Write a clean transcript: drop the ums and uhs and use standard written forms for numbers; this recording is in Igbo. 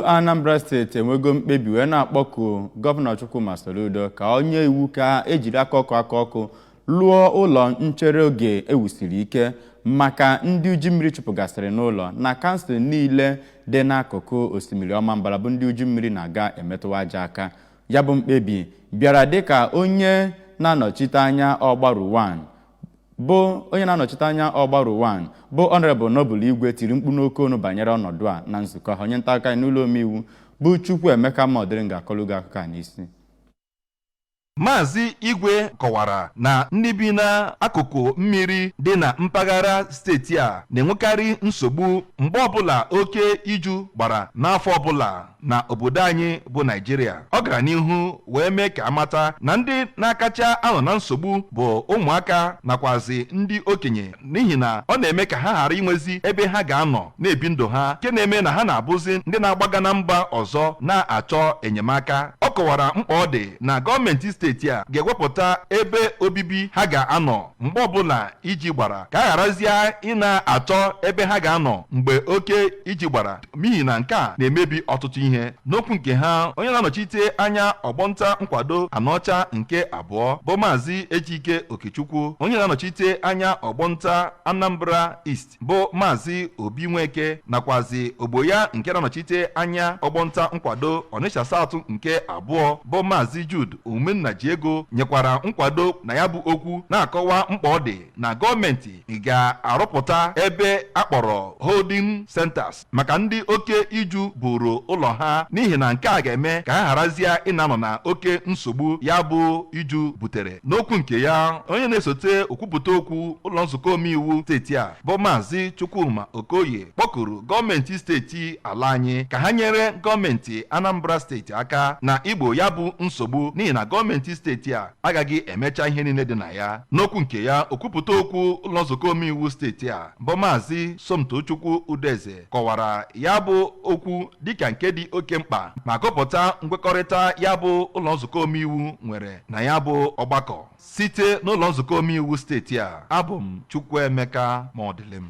Anambra steeti enwego mkpebi wee na-akpọku gọvanọ Chukwumasoludo ka onye iwu ka ejiri aka ọkụ lụọ ụlọ nchere oge ewusiri ike maka ndị uju mmiri chụpụgasịrị n'ụlọ na kansụl niile dị n'akụkụ osimiri Ọmambala bụ ndị uju mmiri na-aga emetụwa aja aka. Ya bụ mkpebi bịara dịka onye na-anọchite anya Ọgbaru 1 bụ Honorable Noble Igwe tiri mkpu n'oke onu banyere ọnọdụ a na nzukọ onye nta akụkọ n'ụlọ omeiwu bụ Chukwuemeka Modiri ga-akọlụ gị akụkọ a n'isi. Maazị Igwe kọwara na ndị bi n'akụkụ mmiri dị na mpaghara steeti a na-enwekarị nsogbu mgbe ọbụla oke iju gbara n'afọ ọbụla na obodo anyị bụ Naịjirịa. Ọ gara n'ihu wee mee ka amata na ndị na-akacha anọ na nsogbu bụ ụmụaka nakwazi ndị okenye n'ihi na ọ na-eme ka ha ghara inwezi ebe ha ga-anọ na-ebi ndụ ha, nke na-eme na ha na-abụzi ndị na-agbaga na mba ọzọ na-achọ enyemaka. Ọ kọwara mkpa ọ dị na gọọmenti steeti a ga-ewepụta ebe obibi ha ga-anọ mgbe ọbụla iji gbara, ka a gharazie ị na-achọ ebe ha ga-anọ mgbe oke iji gbara, n'ihi na nke a na-emebi ọtụtụ ihe. N'okwu nke ha, onye na-anọchite anya ọgbọnta nkwado Anọcha nke abụọ bụ Maazị Ejike Okechukwu, onye na-anọchite anya ọgbọnta Anambra East bụ Maazị Obi Nweke, nakwazi ogbo ya nke na-anọchite anya ọgbọnta nkwado Onitsha South nke abụọ bụ Maazị Jude Omennajiego nyekwara nkwado na ya bụ okwu, na-akọwa mkpa ọ dị na gọọmenti ga-arụpụta ebe akpọrọ holding centers maka ndị oke iju buru ụlọ ha, n'ihi na nke a ga-eme ka ha gharazie ịna-anọ na oke nsogbu ya bụ iju butere. N'okwu nke ya, onye na-esote okwupụta okwu ụlọ nzukọ omeiwu steeti a bụ Maazị Chukwuma Okoye kpọkuru gọọmenti steeti ala anyị ka ha nyere gọọmenti Anambra steeti aka na igbo ya bụ nsogbu, n'ihi na gọọmenti steeti a agaghị emecha ihe niile dị na ya. N'okwu nke ya, okwupụta okwu ụlọ nzukọ omeiwu steeti a bụ Maazị Somtochukwu Udeze kọwara ya bụ okwu dịka nke dị oke mkpa ma gụpụta nkwekọrịta ya bụ ụlọ nzukọ omeiwu nwere na ya bụ ọgbakọ. Site n'ụlọ nzukọ omeiwu steeti a, abụ m Chukwuemeka Modiri.